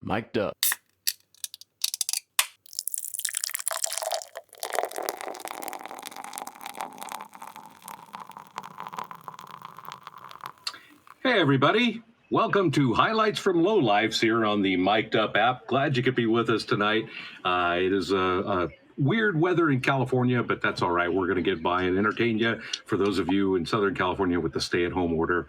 Mic'd up. Hey, everybody. Welcome to Highlights from Lowlifes here on the Mic'd Up app. Glad you could be with us tonight. It is a weird weather in California, but that's all right. We're going to get by and entertain you for those of you in Southern California with the stay-at-home order.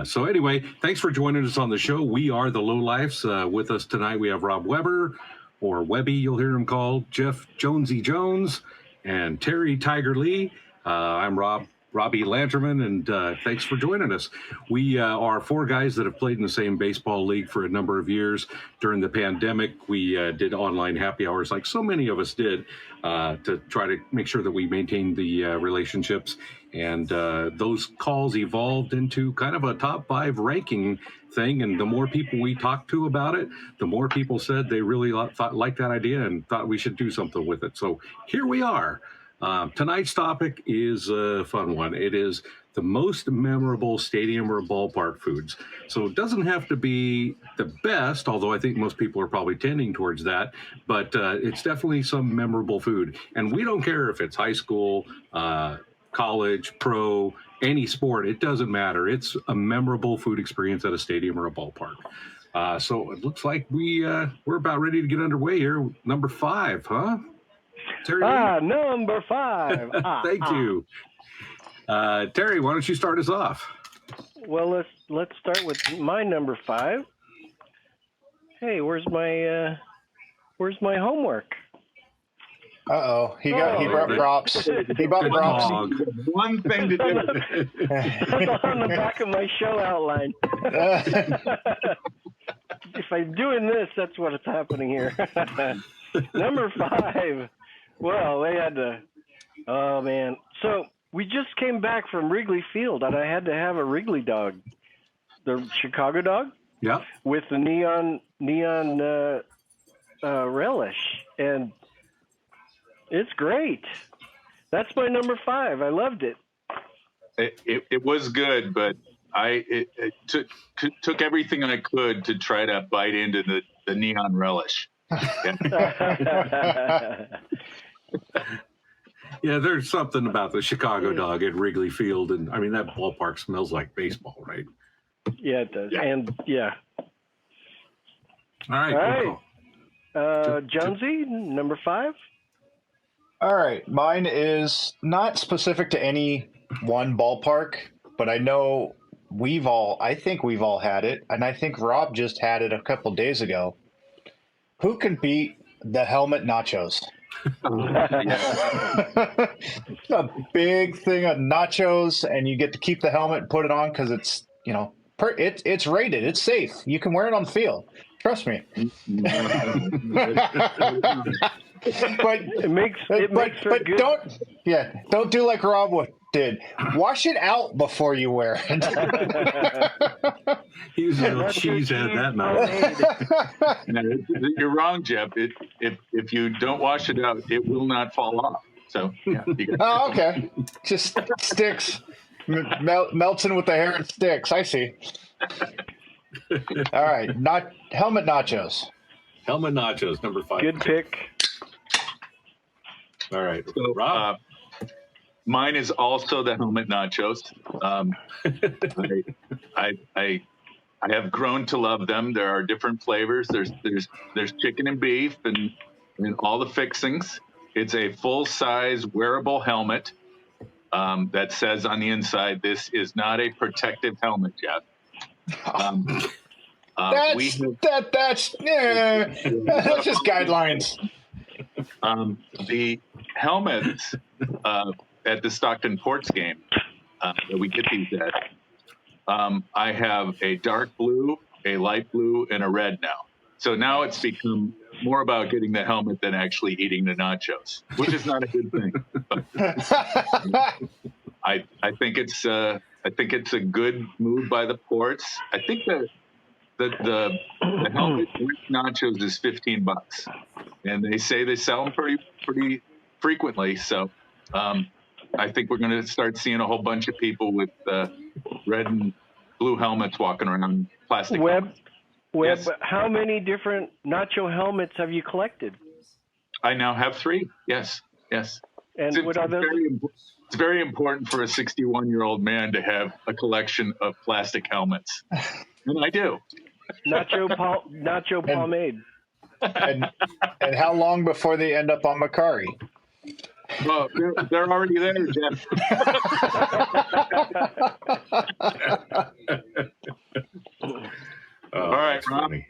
So anyway, thanks for joining us on the show. We are the Lowlifes. With us tonight, we have Rob Weber, or Webby, you'll hear him called, Jeff Jonesy Jones, and Terry Tiger Lee. I'm Robbie Lanterman, and thanks for joining us. We are four guys that have played in the same baseball league for a number of years. During the pandemic, we did online happy hours like so many of us did to try to make sure that we maintained the relationships. And those calls evolved into kind of a top 5 ranking thing. And the more people we talked to about it, the more people said they really liked that idea and thought we should do something with it. So here we are. Tonight's topic is a fun one. It is the most memorable stadium or ballpark foods. So it doesn't have to be the best, although I think most people are probably tending towards that, but it's definitely some memorable food. And we don't care if it's high school, college, pro, any sport, it doesn't matter. It's a memorable food experience at a stadium or a ballpark. So it looks like we're about ready to get underway here. Number 5, huh? Terry, number 5. Thank you. Terry, why don't you start us off? Well, let's start with my number 5. Hey, where's my homework? He brought props. He brought props. One thing to do. That's on the back of my show outline. If I'm doing this, that's what's happening here. Number 5. Well, they had to. Oh man! So we just came back from Wrigley Field, and I had to have a Wrigley dog, the Chicago dog. Yeah. With the neon relish, and it's great. That's my number 5. I loved it. It was good, but it took everything I could to try to bite into the neon relish. Yeah, there's something about the Chicago dog at Wrigley Field, and I mean that ballpark smells like baseball, right? Yeah, it does. Yeah. And yeah. All right. Jonesy, number 5. All right, mine is not specific to any one ballpark, but I know I think we've all had it, and I think Rob just had it a couple days ago. Who can beat the helmet nachos? It's a big thing of nachos, and you get to keep the helmet and put it on because it's it's rated, it's safe. You can wear it on the field. Trust me. But it makes for good. Don't do like Rob did. Wash it out before you wear it. He was a little cheesehead that night. You're wrong, Jeff. If you don't wash it out, it will not fall off. So yeah. Oh, okay. Just sticks. Melts in with the hair and sticks. I see. All right. Helmet nachos. Helmet nachos, number 5. Good pick. All right. So, Rob? Mine is also the helmet nachos. I have grown to love them. There are different flavors. There's chicken and beef and all the fixings. It's a full-size wearable helmet that says on the inside, "This is not a protective helmet, Jeff." That's just guidelines. The helmets at the Stockton Ports game that we get these at, I have a dark blue, a light blue, and a red now. So now it's become more about getting the helmet than actually eating the nachos, which is not a good thing. I think it's a good move by the Ports. I think that the helmet with nachos is $15, and they say they sell them pretty frequently. So I think we're going to start seeing a whole bunch of people with red and blue helmets walking around plastic. Well, Yes. but how many different nacho helmets have you collected? I now have 3. Yes. Yes. And It's, what are those? it's very important for a 61-year-old man to have a collection of plastic helmets. And I do. Nacho pomade. And how long before they end up on Macari? Well, they're already there, Jeff. Oh, All right, that's Rob. funny.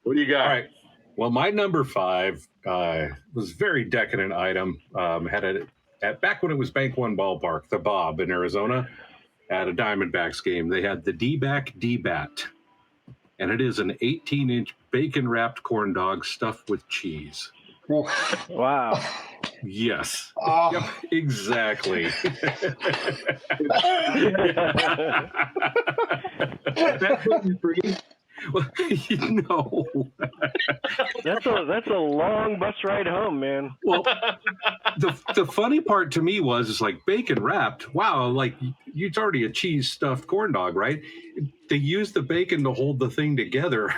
What do you got? All right. Well, my number 5 was a very decadent item. Had it at back when it was Bank One Ballpark, the Bob in Arizona, at a Diamondbacks game. They had the D-back D-bat, and it is an 18-inch bacon-wrapped corn dog stuffed with cheese. Wow. Yes. Oh. Yep, exactly. That's gluten-free. Well, no. That's a long bus ride home, man. Well, the funny part to me was it's like bacon wrapped. Wow, like it's already a cheese stuffed corn dog, right? They used the bacon to hold the thing together.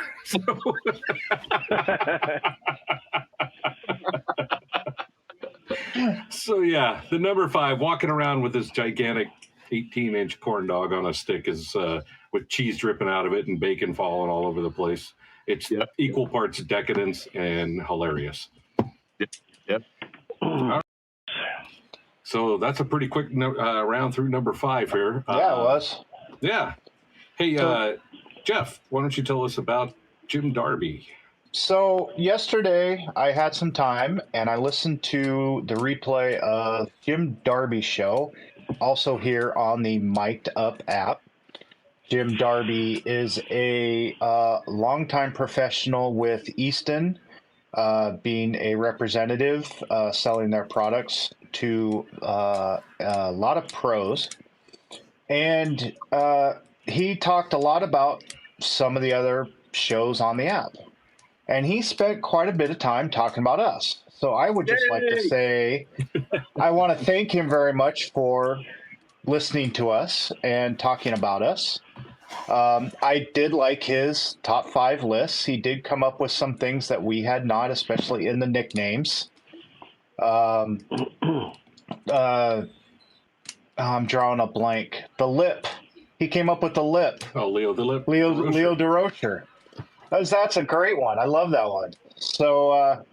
So yeah, the number 5, walking around with this gigantic 18-inch corn dog on a stick is with cheese dripping out of it and bacon falling all over the place. It's equal parts decadence and hilarious. Yep. Right. So that's a pretty quick round through number 5 here. Yeah, it was. Yeah. Hey, Jeff, why don't you tell us about Jim Darby? So yesterday I had some time and I listened to the replay of Jim Darby's show, also here on the Mic'd Up app. Jim Darby is a longtime professional with Easton, being a representative, selling their products to a lot of pros. And he talked a lot about some of the other shows on the app. And he spent quite a bit of time talking about us. So I would just like to say I want to thank him very much for listening to us and talking about us. I did like his top 5 lists. He did come up with some things that we had not, especially in the nicknames. I'm drawing a blank. The lip. He came up with the lip. Oh, Leo the Lip. Leo DeRocher. That's a great one. I love that one. So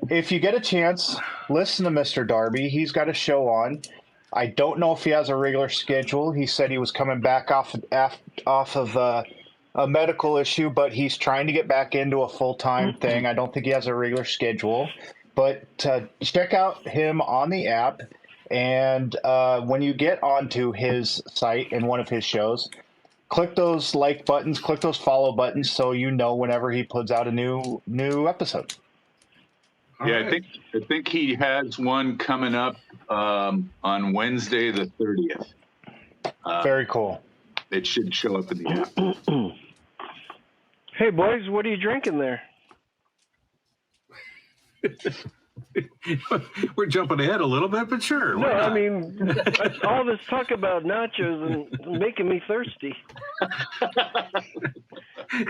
if you get a chance, listen to Mr. Darby. He's got a show on. I don't know if he has a regular schedule. He said he was coming back off of a medical issue, but he's trying to get back into a full-time thing. I don't think he has a regular schedule. But check out him on the app. And when you get onto his site and one of his shows, click those like buttons, click those follow buttons, so you know whenever he puts out a new episode. Yeah, right. I think he has one coming up on Wednesday the 30th. Very cool. It should show up in the app. Hey boys, what are you drinking there? We're jumping ahead a little bit, but sure. No, I mean, all this talk about nachos and making me thirsty.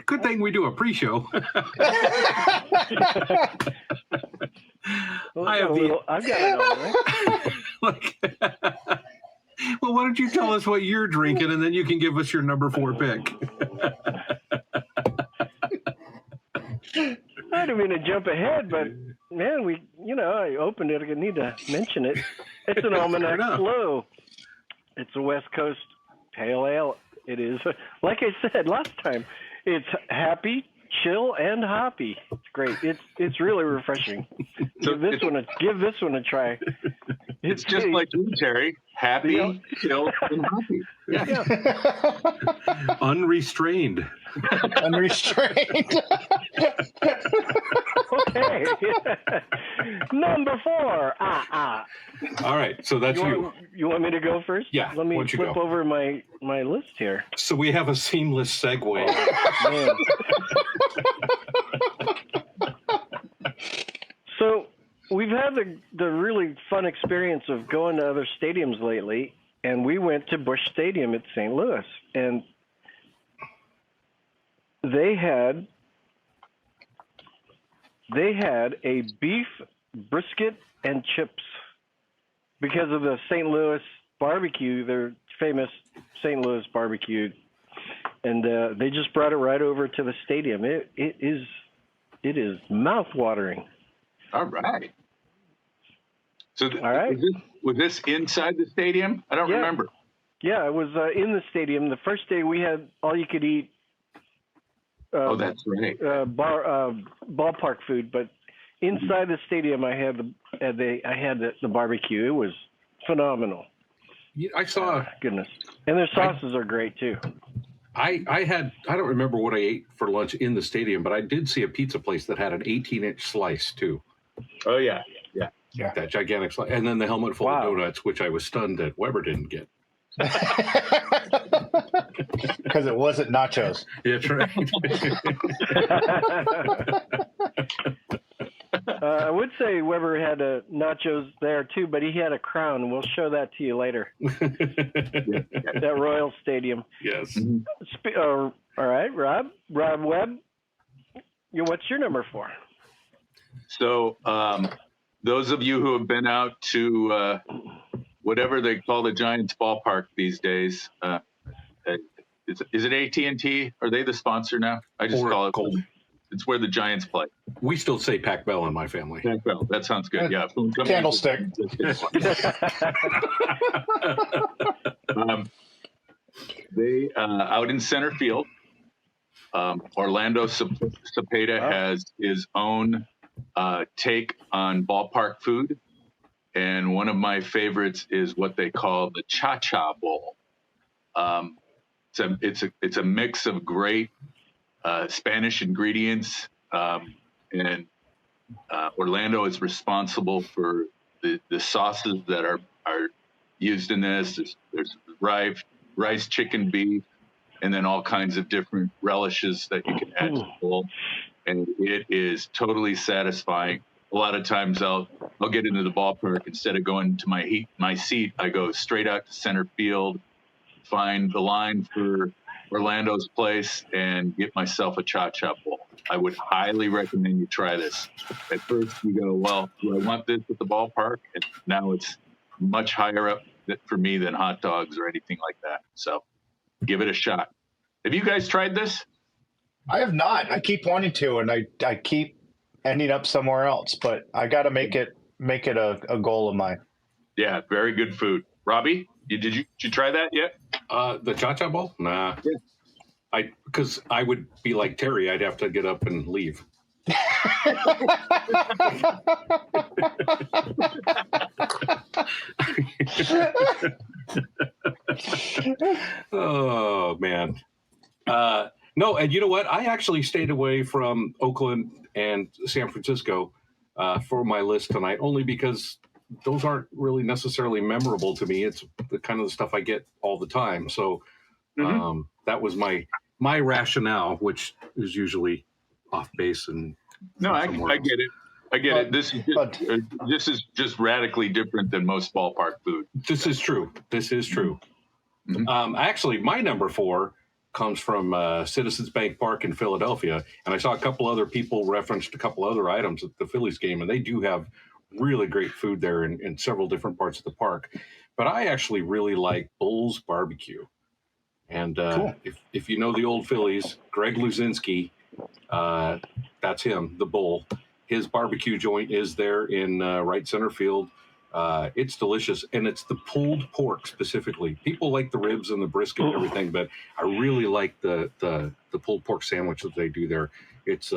Good thing we do a pre-show. Well, I've got it all, right? Well, why don't you tell us what you're drinking, and then you can give us your number 4 pick. I didn't mean to jump ahead, but man, I opened it. I need to mention it. It's an Almanac Slow. It's a West Coast pale ale. It is, like I said last time, it's happy, chill, and hoppy. It's great. It's really refreshing. So Give this one a try. It's just like you, Terry. Happy, chill, and hoppy. Yeah. Unrestrained. Unrestrained. Okay. Number 4. All right, so that's you. You want me to go first? Yeah. Let me flip over my list here. So we have a seamless segue. Man. So we've had the really fun experience of going to other stadiums lately, and we went to Busch Stadium at St. Louis. And they had a beef brisket and chips because of the St. Louis barbecue, their famous St. Louis barbecue, and they just brought it right over to the stadium. It is mouth-watering. All right. So All right. was this inside the stadium? I don't remember. Yeah, it was in the stadium. The first day we had all you could eat. That's right. Ballpark food, but inside the stadium I had the barbecue. It was phenomenal. I saw. Goodness, and their sauces are great too. I don't remember what I ate for lunch in the stadium, but I did see a pizza place that had an 18-inch slice too. Oh yeah. That gigantic slice, and then the helmet full of donuts, which I was stunned that Weber didn't get. Because it wasn't nachos. That's right. I would say Weber had nachos there too, but he had a crown. We'll show that to you later. That Royal Stadium. Yes. All right, Rob Webb. What's your number 4? So those of you who have been out to whatever they call the Giants ballpark these days, is it AT&T? Are they the sponsor now? I just call it Cold. It's where the Giants play. We still say Pac Bell in my family. Pac Bell. That sounds good. Yeah. Candlestick. They out in center field. Orlando Cepeda has his own take on ballpark food, and one of my favorites is what they call the Cha-Cha Bowl. It's a mix of great Spanish ingredients, and Orlando is responsible for the sauces that are used in this. There's rice, chicken, beef, and then all kinds of different relishes that you can add to the bowl. And it is totally satisfying. A lot of times I'll get into the ballpark, instead of going to my seat, I go straight out to center field, find the line for Orlando's place, and get myself a Cha-Cha Bowl. I would highly recommend you try this. At first you go, well, do I want this at the ballpark? And now it's much higher up for me than hot dogs or anything like that. So give it a shot. Have you guys tried this? I have not. I keep wanting to, and I keep ending up somewhere else. But I got to make it a goal of mine. Yeah, very good food. Robbie, did you try that yet? The Cha-Cha Bowl? Nah. Yeah. Because I would be like Terry. I'd have to get up and leave. Oh man. No, and you know what? I actually stayed away from Oakland and San Francisco for my list tonight, only because those aren't really necessarily memorable to me. It's the kind of the stuff I get all the time. So that was my rationale, which is usually off base and no, I get it. I get it. This is just radically different than most ballpark food. This is true. Mm-hmm. Actually, my number 4 comes from Citizens Bank Park in Philadelphia, and I saw a couple other people referenced a couple other items at the Phillies game, and they do have really great food there in several different parts of the park. But I actually really like Bull's Barbecue, and cool. if you know the old Phillies, Greg Luzinski, that's him, the Bull. His barbecue joint is there in right center field. It's delicious, and it's the pulled pork specifically. People like the ribs and the brisket and everything, but I really like the pulled pork sandwich that they do there. It's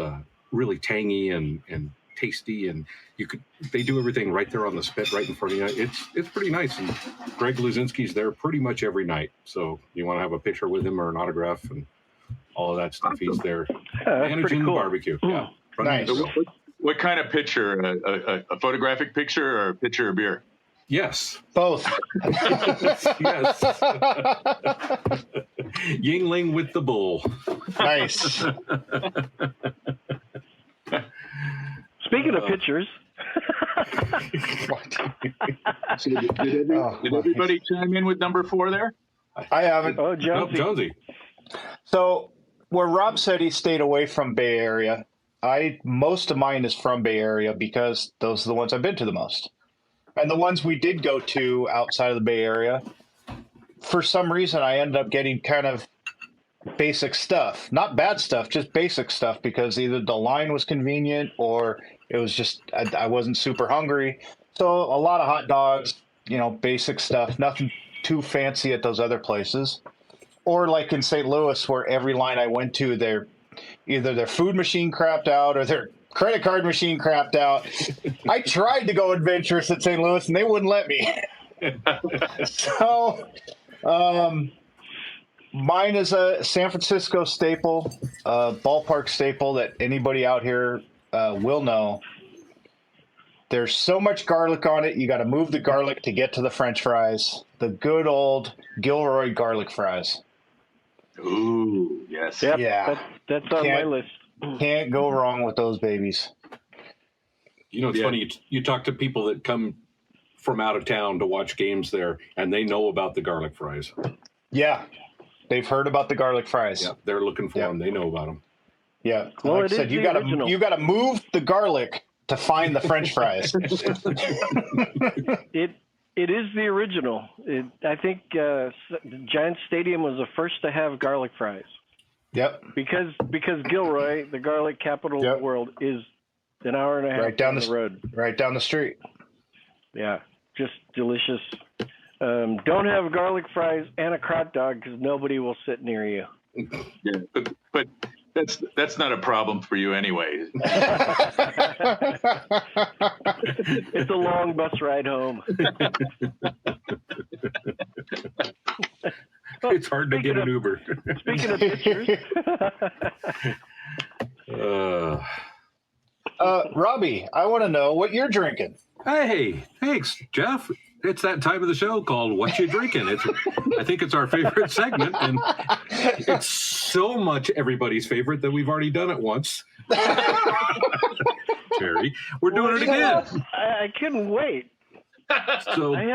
really tangy and tasty, and they do everything right there on the spit right in front of you. It's pretty nice, and Greg Luzinski's there pretty much every night. So you want to have a picture with him or an autograph and all of that stuff, he's there managing the barbecue. Yeah, nice. What kind of picture? A photographic picture or a picture of beer? Yes. Both. Yes. Yingling with the Bull. Nice. Speaking of pictures. So did everybody chime in with number 4 there? I haven't. Oh, Jonesy. Nope, Jonesy. So where Rob said he stayed away from Bay Area, most of mine is from Bay Area because those are the ones I've been to the most. And the ones we did go to outside of the Bay Area, for some reason, I ended up getting kind of basic stuff. Not bad stuff, just basic stuff because either the line was convenient or it was just, I wasn't super hungry. So a lot of hot dogs, basic stuff, nothing too fancy at those other places. Or like in St. Louis, where every line I went to, either their food machine crapped out or their credit card machine crapped out. I tried to go adventurous at St. Louis and they wouldn't let me. So mine is a San Francisco staple, ballpark staple that anybody out here will know. There's so much garlic on it, you got to move the garlic to get to the French fries. The good old Gilroy garlic fries. Ooh, yes. Yep, Yeah. that's on my list. Can't go wrong with those babies. It's funny. You talk to people that come from out of town to watch games there, and they know about the garlic fries. Yeah. They've heard about the garlic fries. Yeah, they're looking for them. They know about them. Yeah. Well, like I said, you got to move the garlic to find the French fries. It is the original. I think Giant Stadium was the first to have garlic fries. Yep. Because Gilroy, the garlic capital of the world, is an hour and a half right down the road. Right down the street. Yeah, just delicious. Don't have garlic fries and a hot dog because nobody will sit near you. Yeah, but that's not a problem for you anyway. It's a long bus ride home. It's hard to get an Uber. Speaking of pictures. Robbie, I want to know what you're drinking. Hey, thanks, Jeff. It's that time of the show called "What You Drinking." I think it's our favorite segment, and it's so much everybody's favorite that we've already done it once. Terry, we're doing it again. I couldn't wait. So I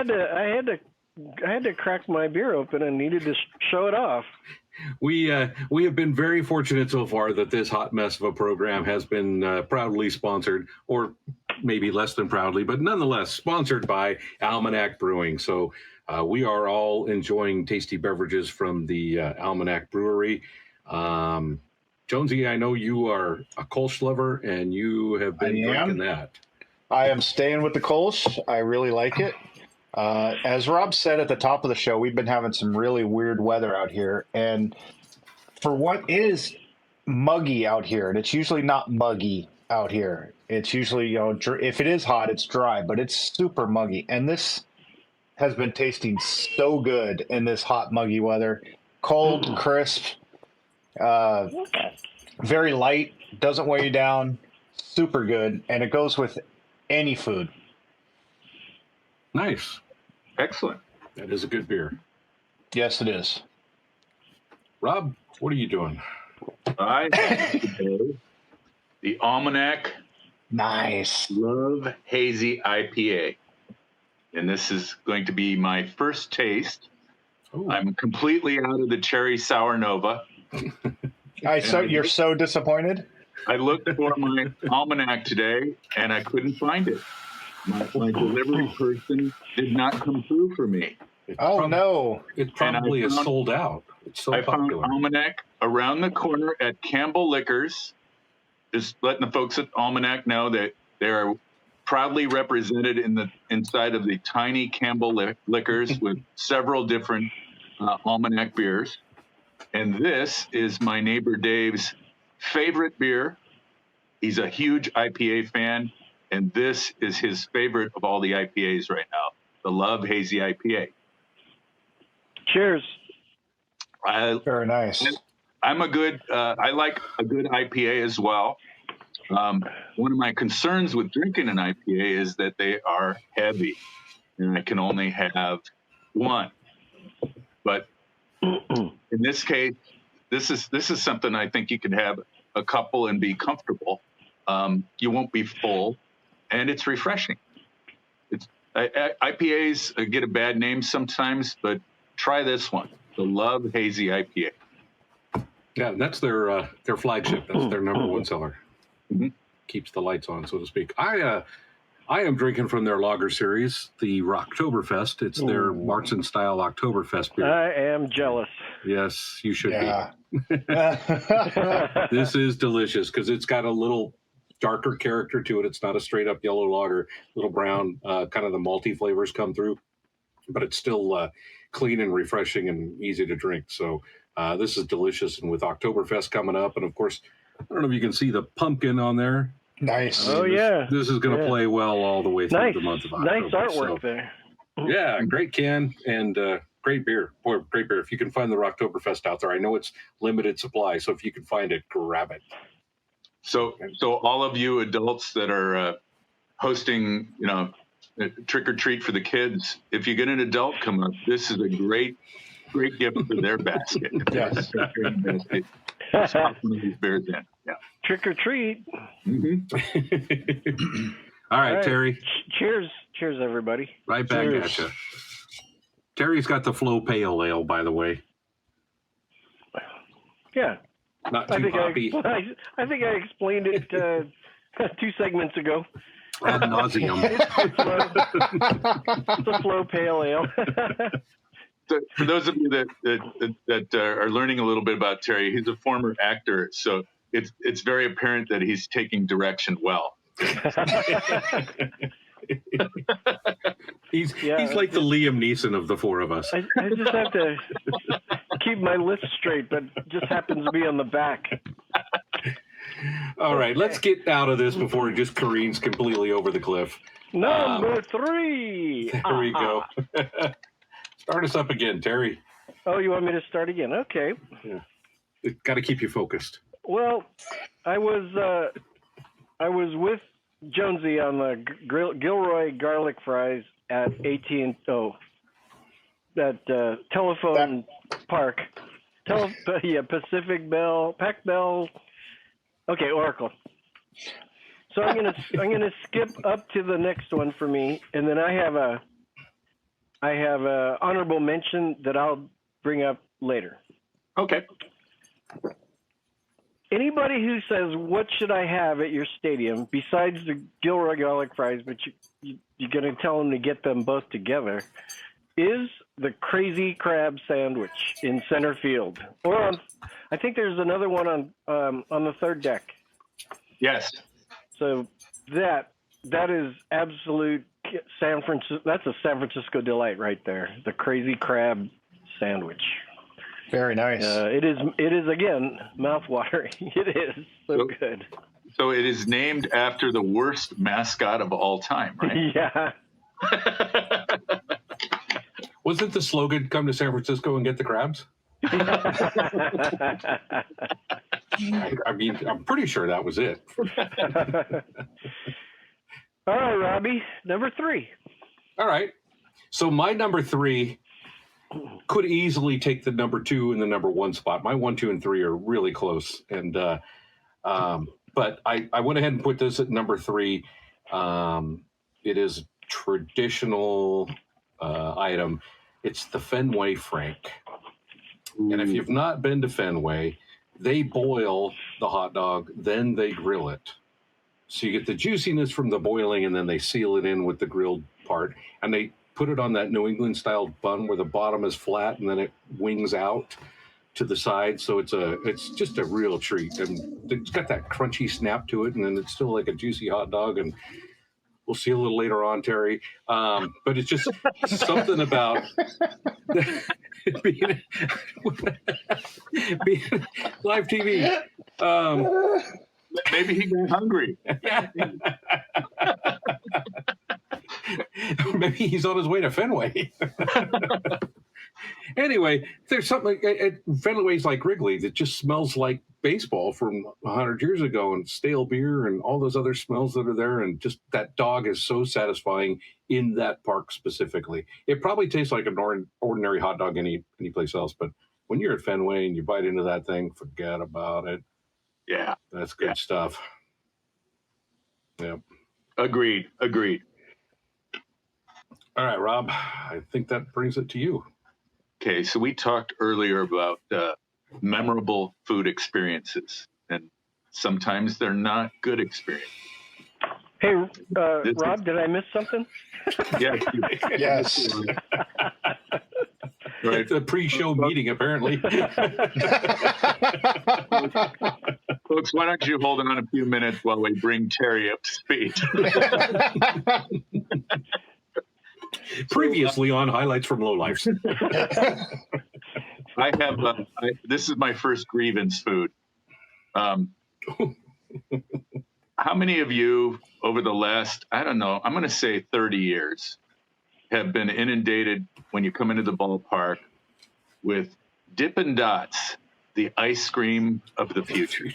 had to crack my beer open and needed to show it off. we have been very fortunate so far that this hot mess of a program has been proudly sponsored, or maybe less than proudly, but nonetheless sponsored by Almanac Brewing. So we are all enjoying tasty beverages from the Almanac Brewery. Jonesy, I know you are a Kolsch lover, and you have been drinking that. I am staying with the Kolsch. I really like it. As Rob said at the top of the show, we've been having some really weird weather out here. And for what is muggy out here, and it's usually not muggy out here. It's usually, if it is hot, it's dry, but it's super muggy. And this has been tasting so good in this hot, muggy weather. Cold, crisp, very light, doesn't weigh you down, super good, and it goes with any food. Nice. Excellent. That is a good beer. Yes, it is. Rob, what are you doing? I have the Almanac Nice. Love Hazy IPA. And this is going to be my first taste. Ooh. I'm completely out of the Cherry Sour Nova. You're so disappointed? I looked for my Almanac today, and I couldn't find it. My delivery person did not come through for me. No. It probably is sold out. It's so popular. Found Almanac around the corner at Campbell Liquors. Just letting the folks at Almanac know that they are proudly represented inside of the tiny Campbell Liquors with several different Almanac beers. And this is my neighbor Dave's favorite beer. He's a huge IPA fan, and this is his favorite of all the IPAs right now, the Love Hazy IPA. Cheers. Very nice. I like a good IPA as well. One of my concerns with drinking an IPA is that they are heavy, and I can only have one. But in this case, this is something I think you can have a couple and be comfortable. You won't be full, and it's refreshing. IPAs get a bad name sometimes, but try this one, the Love Hazy IPA. Yeah, that's their flagship. That's their number one seller. Mhm. Keeps the lights on, so to speak. I am drinking from their lager series, the Rocktoberfest. It's their Ooh. Martzen style Oktoberfest beer. I am jealous. Yes, you should Yeah. be. This is delicious because it's got a little darker character to it. It's not a straight up yellow lager, little brown, kind of the malty flavors come through, but it's still clean and refreshing and easy to drink. So this is delicious. And with Oktoberfest coming up, and of course, I don't know if you can see the pumpkin on there. Nice. Oh, yeah. This is going to play well all the way through Nice, the month of October. nice artwork So, there. yeah, great can and great beer. Boy, great beer. If you can find the Rocktoberfest out there, I know it's limited supply, so if you can find it, grab it. So all of you adults that are hosting, trick or treat for the kids, if you get an adult come up, this is a great gift for their basket. Yes. Stop one of these beers in. Yeah. Trick or treat. Mm-hmm. All right, All right. Terry. Cheers, everybody. Right back Cheers. at you. Terry's got the Flow Pale Ale, by the way. Yeah, Not too hoppy. I think I explained it 2 segments ago. Ad nauseum. It's a Flow Pale Ale. So for those of you that are learning a little bit about Terry, he's a former actor, so it's very apparent that he's taking direction well. He's like the Liam Neeson of the four of us. I just have to keep my list straight, but it just happens to be on the back. All right, let's get out of this before it just careens completely over the cliff. Number 3. There we go. Start us up again, Terry. Oh, you want me to start again? Okay. Got to keep you focused. Well, I was with Jonesy on the Gilroy garlic fries at AT&T, that Telephone Park, Pacific Bell, Pac Bell. Okay, Oracle. So I'm gonna skip up to the next one for me, and then I have a honorable mention that I'll bring up later. Okay. Anybody who says, "What should I have at your stadium besides the Gilroy garlic fries?" but you're going to tell them to get them both together, is the Crazy Crab sandwich in center field, or I think there's another one on the third deck. Yes. So that is absolute San Francisco. That's a San Francisco delight right there. The Crazy Crab sandwich. Very nice. It is again mouthwatering. It is so good. So it is named after the worst mascot of all time, right? Yeah. Wasn't the slogan "Come to San Francisco and get the crabs"? I mean, I'm pretty sure that was it. All right, Robbie, number 3. All right. So my number 3 could easily take the number 2 and the number 1 spot. My 1, 2, and 3 are really close, and but I went ahead and put this at number 3. It is a traditional item. It's the Fenway Frank. And if you've not been to Fenway, they boil the hot dog, then they grill it. So you get the juiciness from the boiling, and then they seal it in with the grilled part. And they put it on that New England-style bun where the bottom is flat, and then it wings out to the side. So it's just a real treat. And it's got that crunchy snap to it, and then it's still like a juicy hot dog. And we'll see a little later on, Terry. But it's just something about being live TV. Maybe he got hungry. Maybe he's on his way to Fenway. Anyway, there's something at Fenway's like Wrigley that just smells like baseball from 100 years ago, and stale beer and all those other smells that are there, and just that dog is so satisfying in that park specifically. It probably tastes like an ordinary hot dog any place else, but when you're at Fenway and you bite into that thing, forget about it. Yeah. That's good stuff. Yeah. Agreed. All right, Rob, I think that brings it to you. Okay, so we talked earlier about memorable food experiences, and sometimes they're not good experiences. Hey, This Rob, did I miss something? Yes, Yes. right. It's a pre-show meeting, apparently. Folks, why don't you hold on a few minutes while we bring Terry up to speed? Previously on Highlights from Lowlifes. I have this is my first grievance food. How many of you over the last, I don't know, I'm going to say 30 years, have been inundated when you come into the ballpark with Dippin' Dots, the ice cream of the future?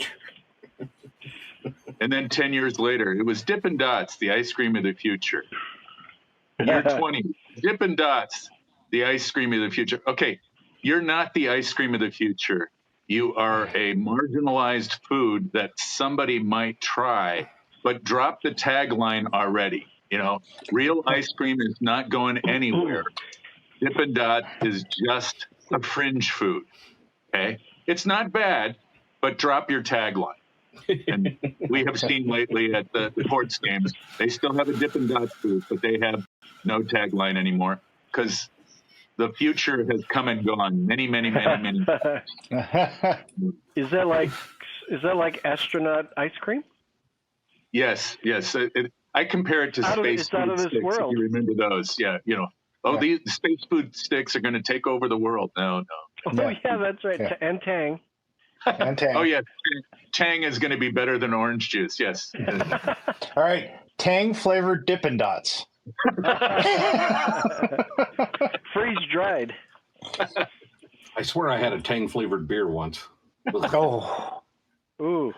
And then 10 years later, it was Dippin' Dots, the ice cream of the future. Year 20, Dippin' Dots, the ice cream of the future. Okay, you're not the ice cream of the future. You are a marginalized food that somebody might try, but drop the tagline already. You know, real ice cream is not going anywhere. Dippin' Dots is just a fringe food. Okay, it's not bad, but drop your tagline. And we have seen lately at the Ports games, they still have a Dippin' Dots booth, but they have no tagline anymore because the future has come and gone many. Is that like astronaut ice cream? Yes. I compare it to space food sticks. If you remember those, yeah, you know. Oh, these space food sticks are going to take over the world. No. Oh yeah, that's right. Yeah. And Tang. And Tang. Oh yeah, Tang is going to be better than orange juice. Yes. All right, Tang flavored Dippin' Dots. Freeze dried. I swear I had a Tang flavored beer once. Oh. Ooh.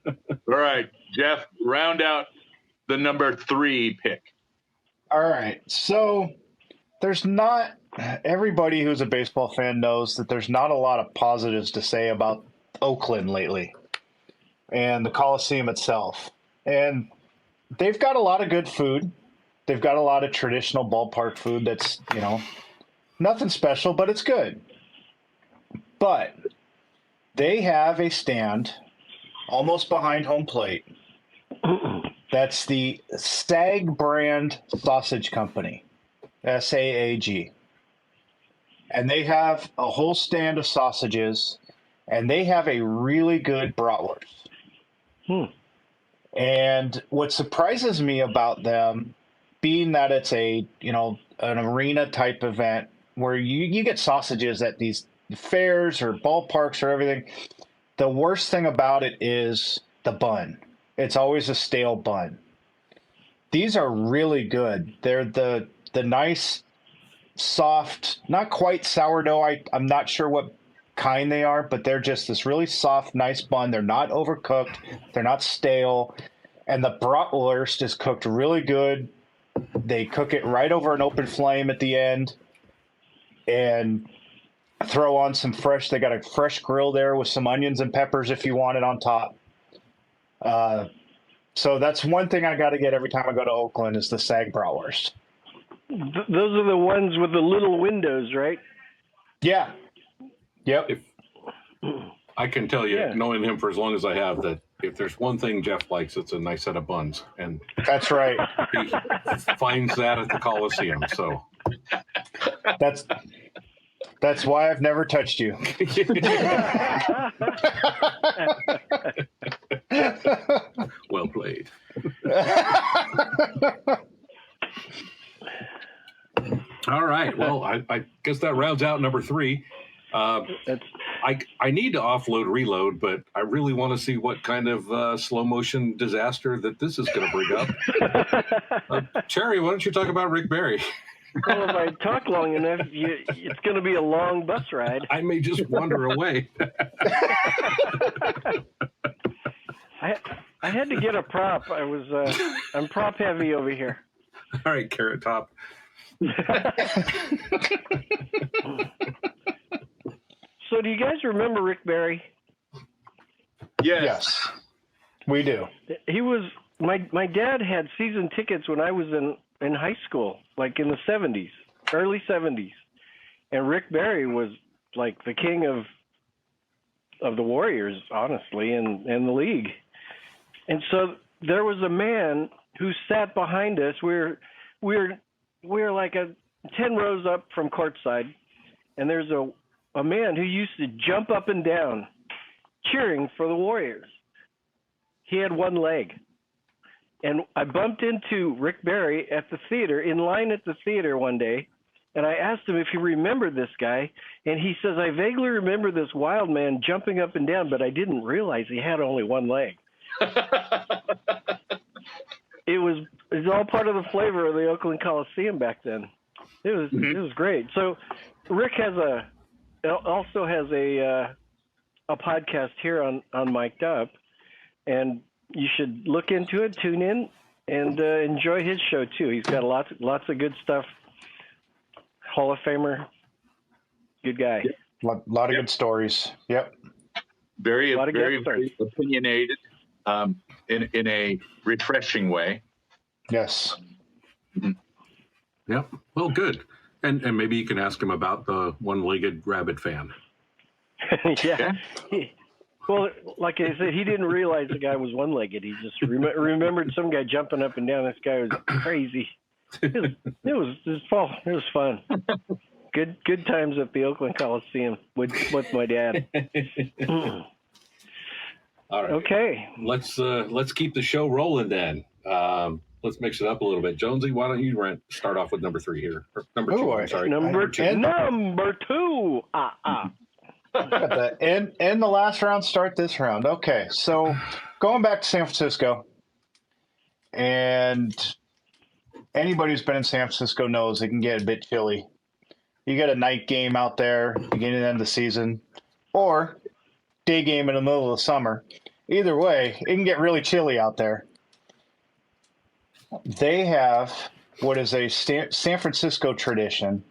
All right, Jeff, round out the number 3 pick. All right, so there's not everybody who's a baseball fan knows that there's not a lot of positives to say about Oakland lately and the Coliseum itself. And they've got a lot of good food. They've got a lot of traditional ballpark food that's, you know, nothing special, but it's good. But they have a stand almost behind home plate. That's the SAG brand sausage company, SAAG. And they have a whole stand of sausages, and they have a really good bratwurst. And what surprises me about them, being that it's an arena type event where you get sausages at these fairs or ballparks or everything, the worst thing about it is the bun. It's always a stale bun. These are really good. They're the nice, soft, not quite sourdough. I'm not sure what kind they are, but they're just this really soft, nice bun. They're not overcooked. They're not stale. And the bratwurst is cooked really good. They cook it right over an open flame at the end and throw on some fresh. They got a fresh grill there with some onions and peppers if you want it on top. So that's one thing I got to get every time I go to Oakland is the SAG bratwurst. Those are the ones with the little windows, right? Yeah. Yep. I can tell you, knowing him for as long as I have, that if there's one thing Jeff likes, it's a nice set of buns. And that's right. He finds that at the Coliseum. So that's why I've never touched you. Well played. All right. Well, I guess that rounds out number 3. I need to offload reload, but I really want to see what kind of slow motion disaster that this is going to bring up. Cherry, why don't you talk about Rick Barry? Well, if I talk long enough, it's going to be a long bus ride. I may just wander away. I had to get a prop. I'm prop heavy over here. All right, Carrot Top. So, do you guys remember Rick Barry? Yes, we do. He was my dad had season tickets when I was in high school, like in the 70s, early 70s, and Rick Barry was like the king of of the Warriors, honestly, and the league. And so there was a man who sat behind us. We're like 10 rows up from courtside, and there's a man who used to jump up and down cheering for the Warriors. He had one leg. And I bumped into Rick Barry at the theater, in line at the theater one day, and I asked him if he remembered this guy, and he says, I vaguely remember this wild man jumping up and down, but I didn't realize he had only one leg. It was all part of the flavor of the Oakland Coliseum back then. It was great. So Rick also has a podcast here on Mic'd Up, and you should look into it, tune in, and enjoy his show too. He's got lots of good stuff. Hall of Famer, good guy. Yep. Lot of good stories. Yep. Very opinionated, in a refreshing way. Yes. Yep. Well, good. And maybe you can ask him about the one-legged rabbit fan. Yeah. Well, like I said, he didn't realize the guy was one-legged. He just remembered some guy jumping up and down. This guy was crazy. It was fun. Good times at the Oakland Coliseum with my dad. All right. Okay. Let's keep the show rolling then. Let's mix it up a little bit. Jonesy, why don't you start off with number 3 here? Or number 2, I'm sorry. Number two. End the last round, start this round. Okay, so going back to San Francisco, and anybody who's been in San Francisco knows it can get a bit chilly. You get a night game out there, beginning and end of the season, or day game in the middle of the summer. Either way, it can get really chilly out there. They have what is a San Francisco tradition,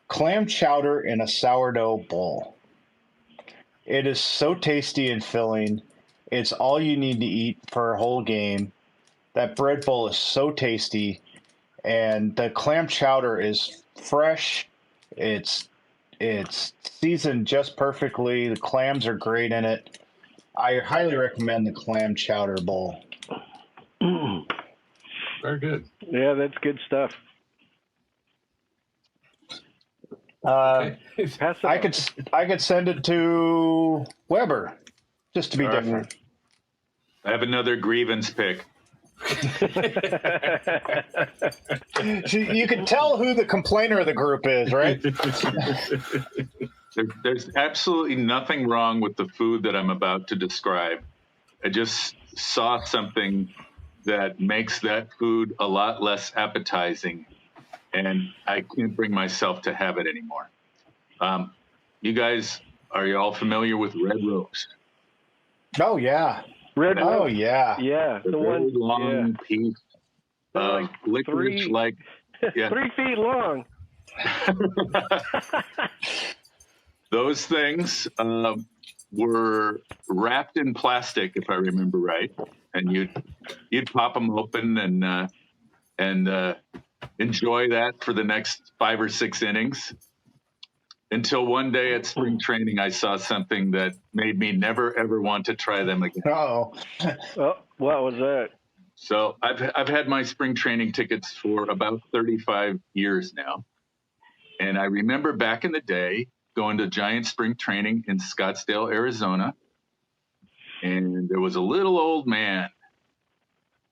clam chowder in a sourdough bowl. It is so tasty and filling. It's all you need to eat for a whole game. That bread bowl is so tasty, and the clam chowder is fresh. It's seasoned just perfectly. The clams are great in it. I highly recommend the clam chowder bowl. Very good. Yeah, that's good stuff. Okay. Pass it I could send it to Weber, just to be different. I have another grievance pick. You can tell who the complainer of the group is, right? There's absolutely nothing wrong with the food that I'm about to describe. I just saw something that makes that food a lot less appetizing, and I can't bring myself to have it anymore. You guys, are you all familiar with red roast? Oh, yeah. Red Oh, roast. yeah. Yeah, The very long piece of like licorice, 3 feet long. Those things were wrapped in plastic, if I remember right, and you'd pop them open and enjoy that for the next 5 or 6 innings. Until one day at spring training, I saw something that made me never ever want to try them again. Oh, What was that? So I've had my spring training tickets for about 35 years now, and I remember back in the day going to Giant spring training in Scottsdale, Arizona, and there was a little old man,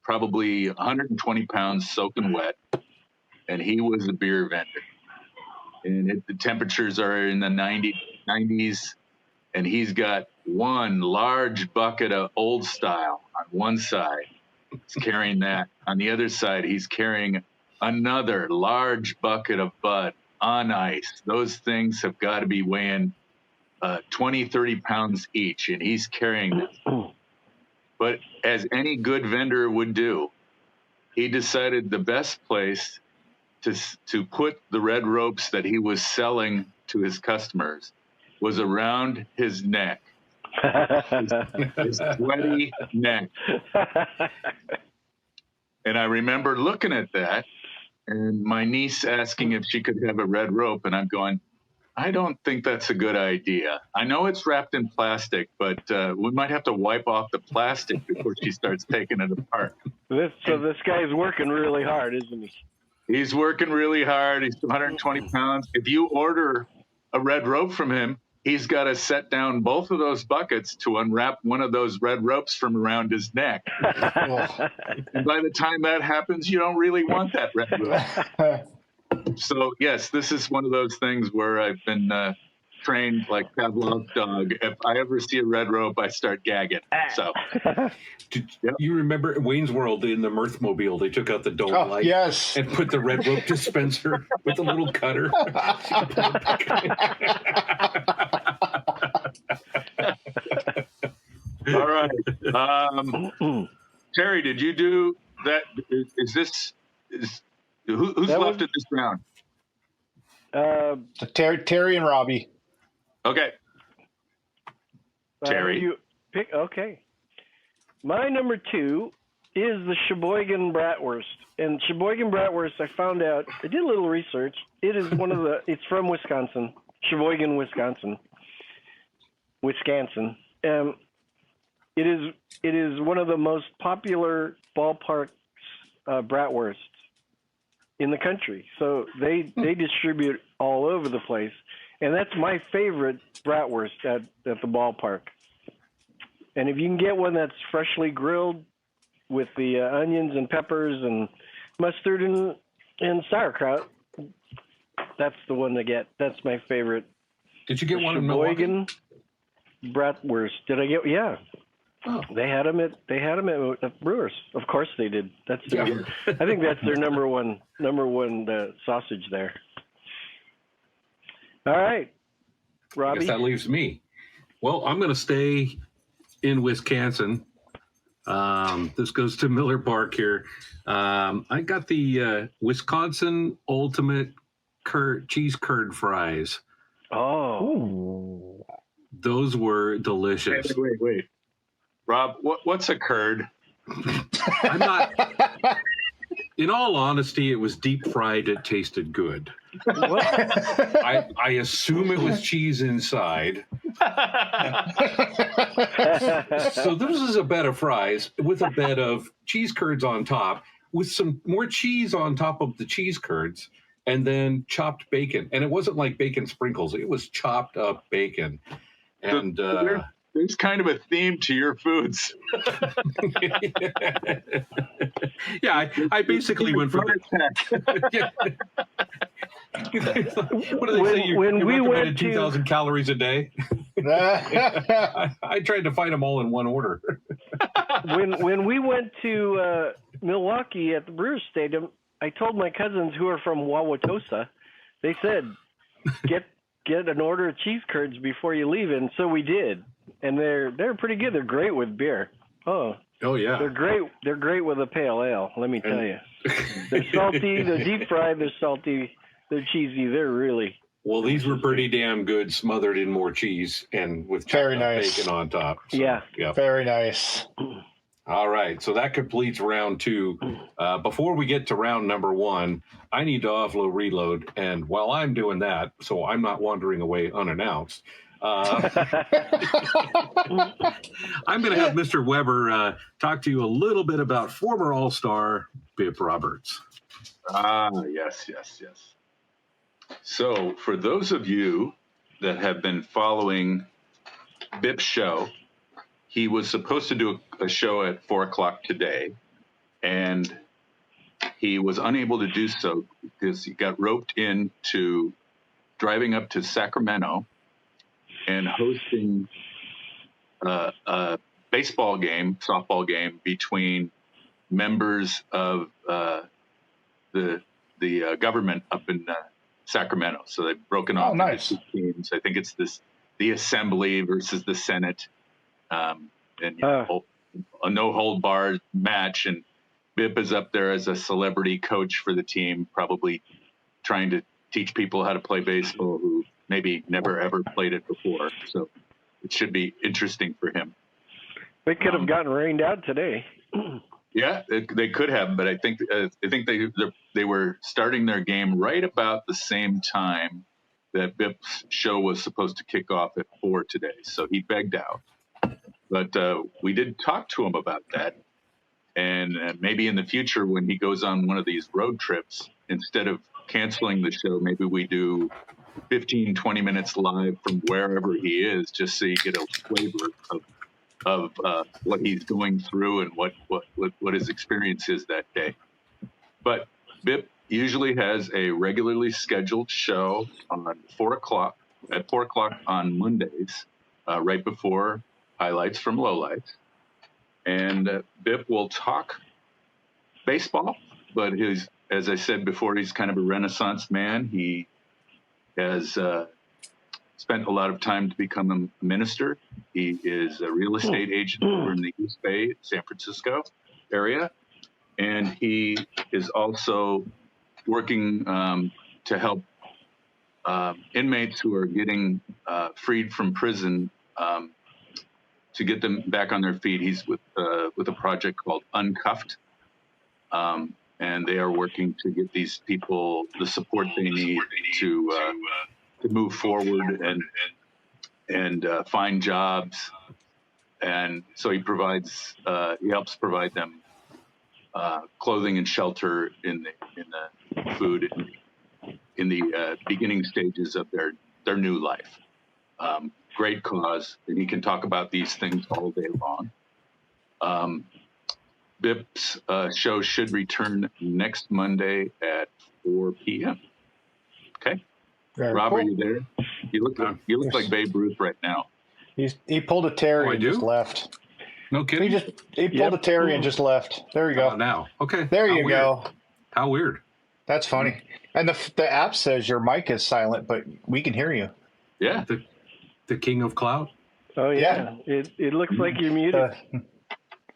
probably 120 pounds, soaking wet, and he was a beer vendor. And the temperatures are in the 90s, and he's got one large bucket of Old Style on one side. He's carrying that. On the other side, he's carrying another large bucket of Bud on ice. Those things have got to be weighing 20, 30 pounds each, and he's carrying them. But as any good vendor would do, he decided the best place to put the red ropes that he was selling to his customers was around his neck, his sweaty neck. And I remember looking at that, and my niece asking if she could have a red rope, and I'm going, I don't think that's a good idea. I know it's wrapped in plastic, but we might have to wipe off the plastic before she starts taking it apart. This guy's working really hard, isn't he? He's working really hard. He's 220 pounds. If you order a red rope from him, he's got to set down both of those buckets to unwrap one of those red ropes from around his neck. And by the time that happens, you don't really want that red rope. So, yes, this is one of those things where I've been trained like Pavlov's dog. If I ever see a red rope, I start gagging. So, You remember Wayne's World in the Mirthmobile? They took out the dome light yes. and put the red rope dispenser with a little cutter. All right. Terry, did you do that? Who's left at this round? Terry and Robbie. Okay. Terry. You pick. Okay. My number 2 is the Sheboygan Bratwurst. And Sheboygan Bratwurst, I found out, I did a little research. It is it's from Wisconsin, Sheboygan, Wisconsin. It is one of the most popular ballpark bratwursts in the country. So they distribute all over the place. And that's my favorite bratwurst at the ballpark. And if you can get one that's freshly grilled with the onions and peppers and mustard and sauerkraut, that's the one to get. That's my favorite. Did you get one in Milwaukee? Sheboygan bratwurst. Did I get? Yeah. Oh. They had them at Brewers. Of course they did. I think that's their number one sausage there. All right, Robbie. I guess that leaves me. Well, I'm going to stay in Wisconsin. This goes to Miller Park here. I got the Wisconsin Ultimate cheese curd fries. Oh, ooh. Those were delicious. Wait. Rob, what's a curd? I'm not. In all honesty, it was deep fried. It tasted good. I assume it was cheese inside. So this is a bed of fries with a bed of cheese curds on top, with some more cheese on top of the cheese curds, and then chopped bacon. And it wasn't like bacon sprinkles; it was chopped up bacon. And there's kind of a theme to your foods. Yeah, I basically went for yeah. What do they say? You recommended 2,000 calories a day. I tried to find them all in one order. When we went to Milwaukee at the Brewers Stadium, I told my cousins who are from Wauwatosa, they said, get an order of cheese curds before you leave, and so we did. And they're pretty good. They're great with beer. Oh yeah. They're great with a pale ale. Let me tell you. They're salty. They're deep fried. They're salty. They're cheesy. They're really. Well, these were pretty damn good, smothered in more cheese and with very nice bacon on top. So, yeah. Very nice. All right, so that completes round 2. Before we get to round number 1, I need to offload reload, and while I'm doing that, so I'm not wandering away unannounced, I'm going to have Mr. Weber talk to you a little bit about former All-Star Biff Roberts. Yes. So for those of you that have been following Biff's show, he was supposed to do a show at 4:00 today, and he was unable to do so because he got roped into driving up to Sacramento and hosting a baseball game, softball game between members of the government up in Sacramento. So they've broken off into 2 teams. I think it's the Assembly versus the Senate, and a no hold bar match. And Biff is up there as a celebrity coach for the team, probably trying to teach people how to play baseball who maybe never ever played it before. So it should be interesting for him. They could have gotten rained out today. Yeah, they could have, but I think they were starting their game right about the same time that Bip's show was supposed to kick off at 4 today, so he begged out. But we did talk to him about that. And maybe in the future, when he goes on one of these road trips, instead of canceling the show, maybe we do 15, 20 minutes live from wherever he is, just so you get a flavor of what he's going through and what his experience is that day. But Bip usually has a regularly scheduled show on at 4 o'clock on Mondays, right before highlights from Lowlifes. And Bip will talk baseball, but as I said before, he's kind of a Renaissance man. He has spent a lot of time to become a minister. He is a real estate agent over in the East Bay, San Francisco area. And he is also working to help inmates who are getting freed from prison to get them back on their feet. He's with a project called Uncuffed, and they are working to get these people the support they need to move forward and find jobs. And so he helps provide them clothing and shelter in the food in the beginning stages of their new life. Great cause, and he can talk about these things all day long. Bip's show should return next Monday at 4 p.m. Okay, Very Rob, cool. are you there? You look like Babe Ruth right now. He pulled a Terry Oh, I and do? just left. No kidding. He pulled a Terry and just left. There you go. Now, okay. There How you weird. go. How weird. That's funny. And the app says your mic is silent, but we can hear you. Yeah. The king of cloud. Oh yeah. It looks like you're muted.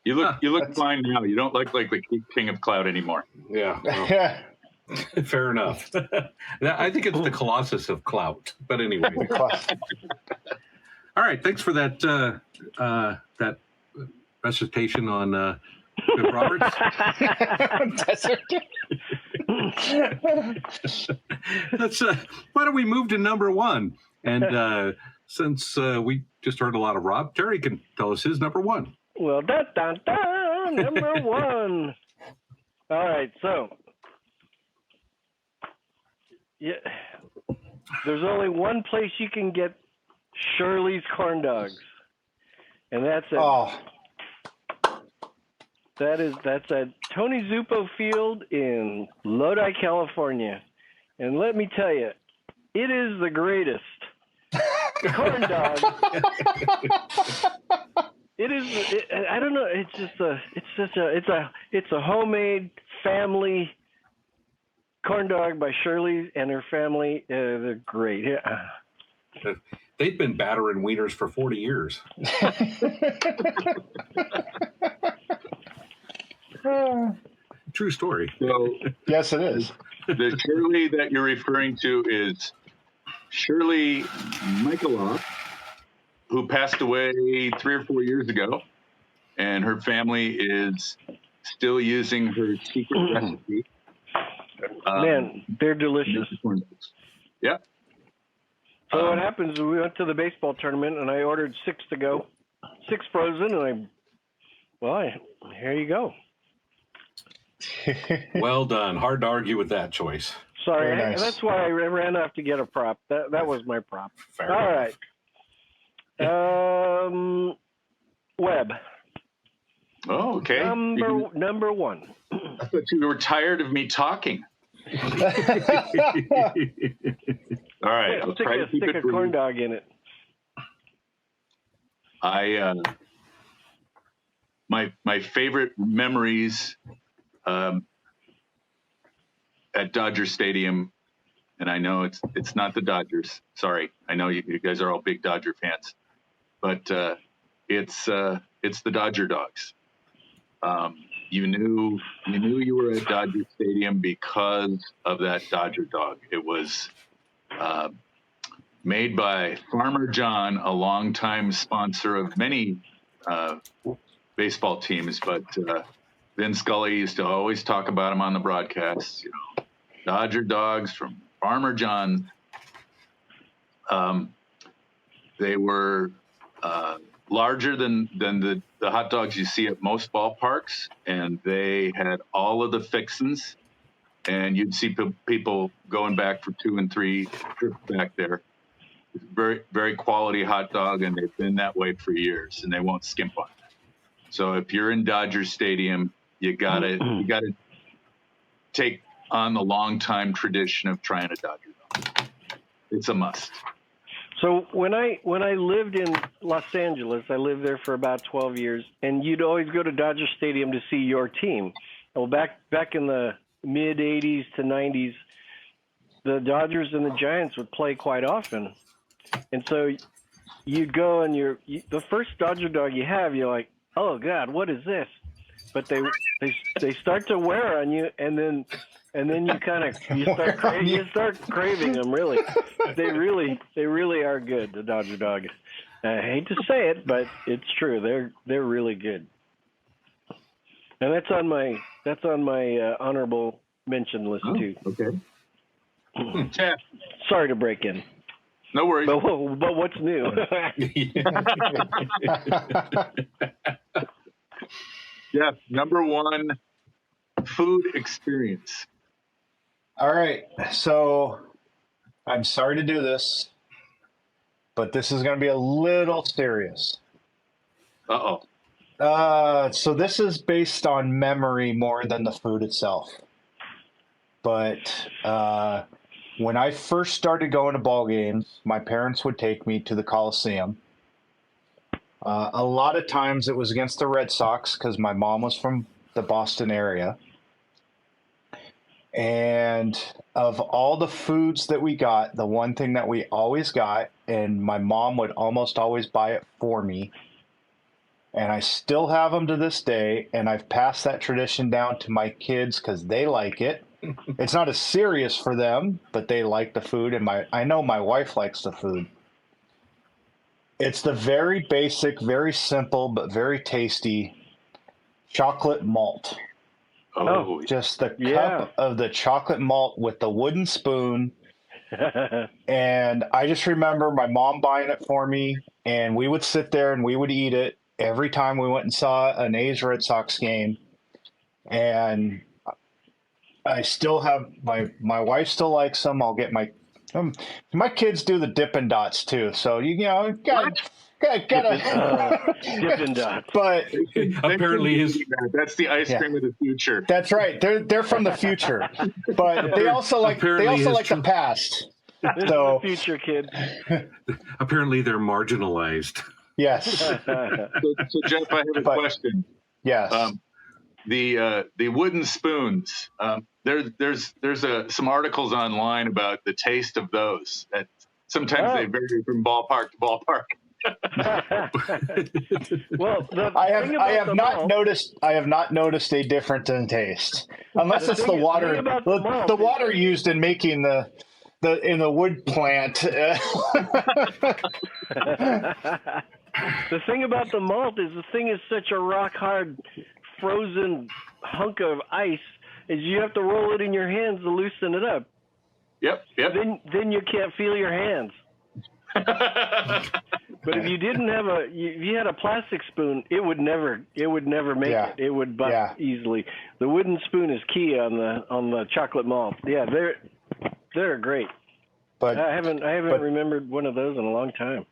You look fine now. You don't look like the king of cloud anymore. Yeah. Yeah. Fair enough. I think it's the Colossus of clout. But anyway. All right. Thanks for that that recitation on Bip Roberts. Let's. Why don't we move to number one? And since we just heard a lot of Rob, Terry can tell us his number one. Well, number one. All right, so yeah, there's only one place you can get Shirley's corn dogs, and that's at Tony Zuppo Field in Lodi, California. And let me tell you, it is the greatest corn dog. I don't know. It's a homemade family corn dog by Shirley and her family. They're great. Yeah. They've been battering wieners for 40 years. True story. So Yes, it is. the Shirley that you're referring to is Shirley Michaeloff, who passed away 3 or 4 years ago, and her family is still using her secret recipe. Man, they're delicious. Yeah. So what happens is we went to the baseball tournament, and I ordered 6 to go, 6 frozen, and here you go. Well done. Hard to argue with that choice. Sorry, Very nice. that's why I ran off to get a prop. That was my prop. Fair All enough. right. Webb. Oh, okay. Number one. I thought you were tired of me talking. All right. Yeah, I'll stick try to keep it a brief. corn dog in it. My favorite memories at Dodger Stadium, and I know it's not the Dodgers. Sorry, I know you guys are all big Dodger fans, but it's the Dodger Dogs. You knew you were at Dodger Stadium because of that Dodger dog. It was made by Farmer John, a longtime sponsor of many baseball teams, but Vin Scully used to always talk about him on the broadcasts. Dodger dogs from Farmer John's They were larger than the hot dogs you see at most ballparks, and they had all of the fixins. And you'd see people going back for 2 and 3 trips back there. It's very, very quality hot dog, and they've been that way for years, and they won't skimp on that. So if you're in Dodger Stadium, you gotta take on the long time tradition of trying a Dodger dog. It's a must. So when I lived in Los Angeles, I lived there for about 12 years, and you'd always go to Dodger Stadium to see your team. Well, back in the mid 80s to 90s, the Dodgers and the Giants would play quite often. And so you'd go and the first Dodger dog you have, you're like, "Oh God, what is this?" But they start to wear on you, and then you start craving them. Really, they really are good. The Dodger dog. I hate to say it, but it's true. They're really good. And that's on my honorable mention list too. Okay. Jeff. Sorry to break in. No worries. But what's new? Jeff, number 1, food experience. All right. So I'm sorry to do this, but this is going to be a little serious. Uh-oh. So this is based on memory more than the food itself. But when I first started going to ball games, my parents would take me to the Coliseum. A lot of times it was against the Red Sox because my mom was from the Boston area. And of all the foods that we got, the one thing that we always got, and my mom would almost always buy it for me, and I still have them to this day, and I've passed that tradition down to my kids because they like it. It's not as serious for them, but they like the food, and I know my wife likes the food. It's the very basic, very simple, but very tasty chocolate malt. Oh, Just the cup of the chocolate malt with the wooden spoon. And I just remember my mom buying it for me, and we would sit there and we would eat it every time we went and saw an A's Red Sox game. And I still have my wife still likes them. I'll get my kids do the Dippin' Dots too. So gotta Dippin' Dots. But apparently that's the ice cream of the future. That's right. They're from the future, but they also like the past. This is the future, kid. Apparently, they're marginalized. Yes. So Jeff, I have a question. Yes. The wooden spoons. There's some articles online about the taste of those. Sometimes they vary from ballpark to ballpark. Well, I have not noticed a difference in taste, unless it's the water. The water used in making in the wood plant. The thing about the malt is the thing is such a rock hard, frozen hunk of ice, is you have to roll it in your hands to loosen it up. Yep. Then you can't feel your hands. But if you didn't have if you had a plastic spoon, it would never make it. It would bust easily. The wooden spoon is key on the chocolate malt. Yeah, they're great. But I haven't remembered one of those in a long time.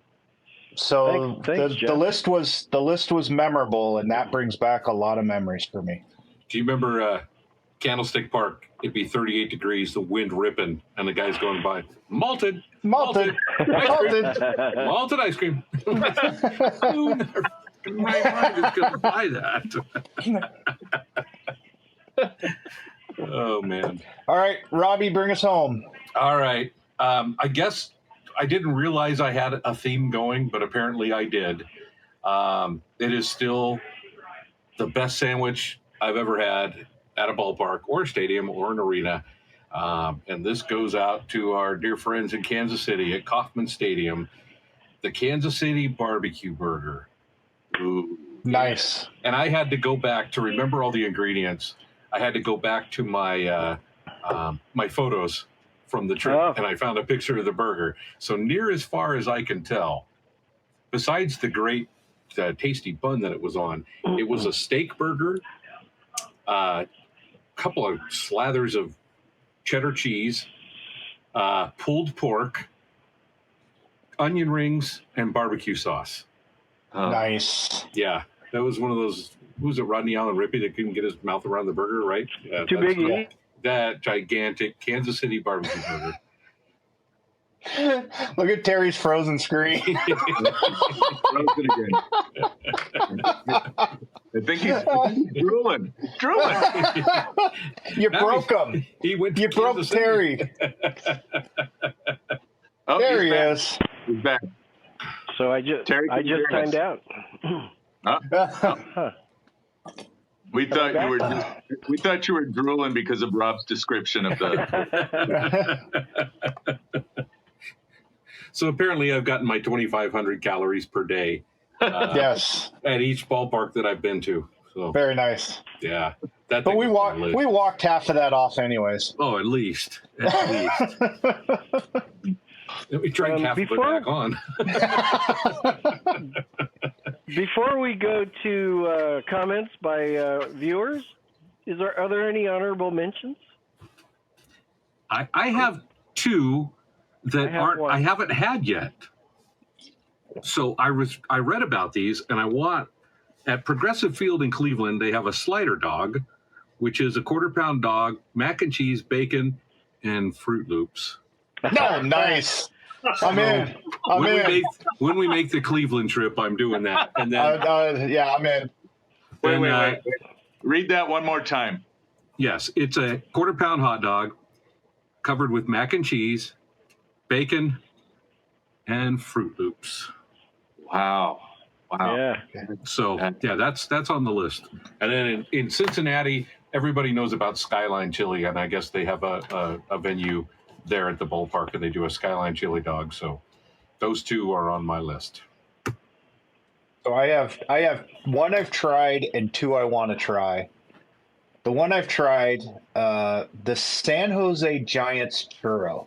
So thanks, the list was memorable, and that brings back a lot of memories for me. Do you remember Candlestick Park? It'd be 38 degrees, the wind ripping, and the guy's going by malted ice cream. Who in their right mind is going to buy that? Oh man! All right, Robbie, bring us home. All right. I guess I didn't realize I had a theme going, but apparently I did. It is still the best sandwich I've ever had at a ballpark or a stadium or an arena. And this goes out to our dear friends in Kansas City at Kauffman Stadium, the Kansas City barbecue burger. Ooh, nice. And I had to go back to remember all the ingredients. I had to go back to my my photos from the trip, and I found a picture of the burger. So near as far as I can tell, besides the great tasty bun that it was on, it was a steak burger, a couple of slathers of cheddar cheese, pulled pork, onion rings, and barbecue sauce. Nice. Yeah, that was one of those. Who was it? Rodney Allen Rippey that couldn't get his mouth around the burger, right? Too big to eat. That gigantic Kansas City barbecue burger. Look at Terry's frozen screen. Frozen again. I think he's drooling. You broke him. You broke Terry. Oh, there he back. is. He's back. So I just timed out. Huh? We thought you were drooling because of Rob's description of the. So apparently, I've gotten my 2,500 calories per day. Yes. At each ballpark that I've been to. So very nice. Yeah. But we walked half of that off, anyways. Oh, at least. Let me try half of it back on. Before we go to comments by viewers, are there any honorable mentions? I have two that I haven't had yet. So I read about these, and at Progressive Field in Cleveland, they have a slider dog, which is a quarter-pound dog, mac and cheese, bacon, and Fruit Loops. No, nice. I'm in. When we make the Cleveland trip, I'm doing that. And then, yeah, I'm in. Wait. Read that one more time. Yes, it's a quarter-pound hot dog covered with mac and cheese, bacon, and Fruit Loops. Wow. Yeah. So yeah, that's on the list. And then in Cincinnati, everybody knows about Skyline Chili, and I guess they have a venue there at the ballpark, and they do a Skyline Chili dog. So those two are on my list. So I have one I've tried and two I want to try. The one I've tried, the San Jose Giants churro.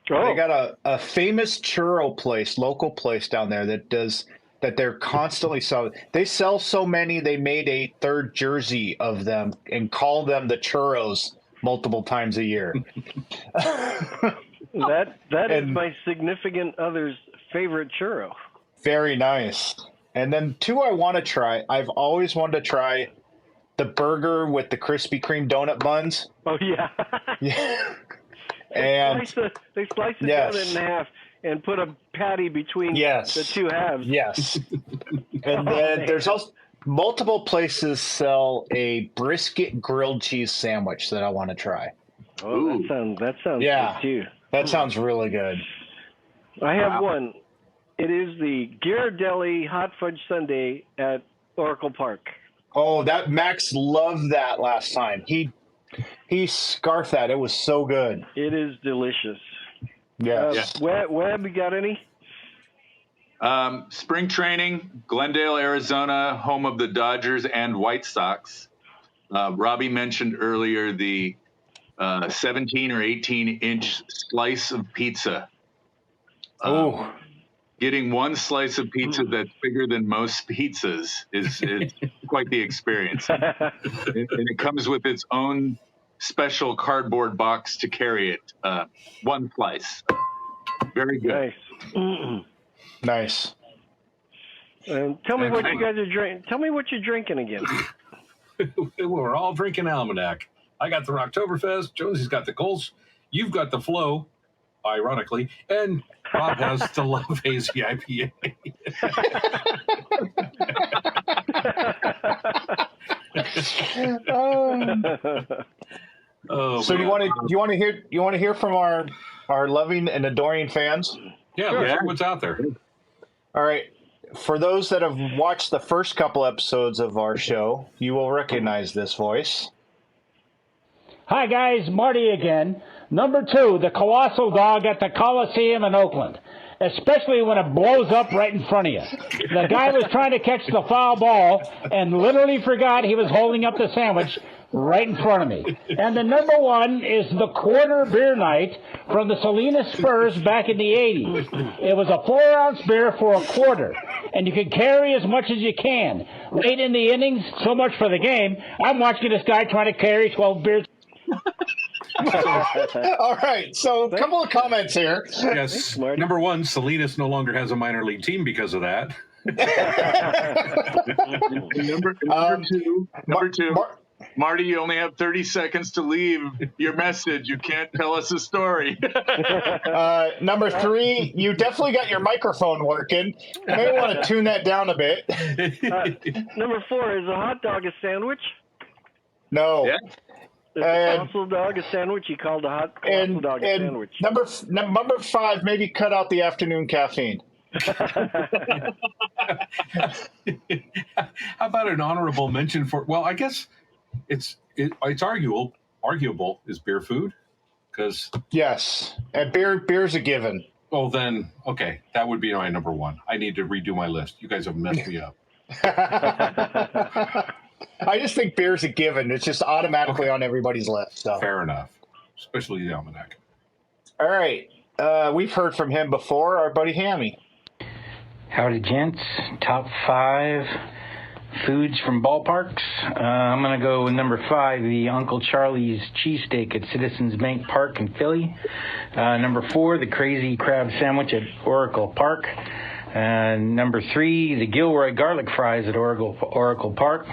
Oh. They got a famous churro place, local place down there that they're constantly selling. They sell so many, they made a third jersey of them and call them the churros multiple times a year. That is my significant other's favorite churro. Very nice. And then two I want to try. I've always wanted to try the burger with the Krispy Kreme donut buns. Oh, yeah. Yeah. And they slice the donut in half and put a patty between the two halves. Yes. And then there's also multiple places sell a brisket grilled cheese sandwich that I want to try. Oh, that sounds good too. That sounds really good. I have one. It is the Ghirardelli hot fudge sundae at Oracle Park. Oh, that Max loved that last time. He scarfed that. It was so good. It is delicious. Yes. Webb, you got any? Spring training, Glendale, Arizona, home of the Dodgers and White Sox. Robbie mentioned earlier the 17 or 18-inch slice of pizza. Getting one slice of pizza that's bigger than most pizzas is quite the experience. And it comes with its own special cardboard box to carry it. One slice. Very good. Nice. Nice. Tell me what you guys are drinking. Tell me what you're drinking again. We're all drinking Almanac. I got the Rocktoberfest. Josie's got the Kolsch. You've got the Flow, ironically, and Rob has the Love Hazy IPA. So do you want to hear from our loving and adoring fans? Yeah, let's hear what's out there. All right. For those that have watched the first couple episodes of our show, you will recognize this voice. Hi, guys. Marty again. Number 2, the colossal dog at the Coliseum in Oakland, especially when it blows up right in front of you. The guy was trying to catch the foul ball and literally forgot he was holding up the sandwich right in front of me. And the number one is the quarter beer night from the Salinas Spurs back in the 80s. It was a 4-ounce beer for a quarter, and you can carry as much as you can. Late in the innings, so much for the game, I'm watching this guy trying to carry 12 beers. All right, so a couple of comments here. Yes. Number one, Salinas no longer has a minor league team because of that. Number two, Marty, you only have 30 seconds to leave your message. You can't tell us a story. Number three, you definitely got your microphone working. You may want to tune that down a bit. Number 4, is a hot dog a sandwich? No. Yeah. Is a colossal dog a sandwich? He called a hot colossal dog a sandwich. Number 5, maybe cut out the afternoon caffeine. How about an honorable mention for? Well, I guess it's arguable is beer food, because Yes, and beer's a given. well then okay, that would be my number one. I need to redo my list. You guys have messed me up. I just think beer's a given. It's just automatically on everybody's list. So. Fair enough, especially the almanac. All right, we've heard from him before. Our buddy Hammy. Howdy, gents. Top 5 foods from ballparks. I'm going to go with number 5, the Uncle Charlie's cheesesteak at Citizens Bank Park in Philly. Number 4, the Crazy Crab Sandwich at Oracle Park. Number 3, the Gilroy Garlic Fries at Oracle Park.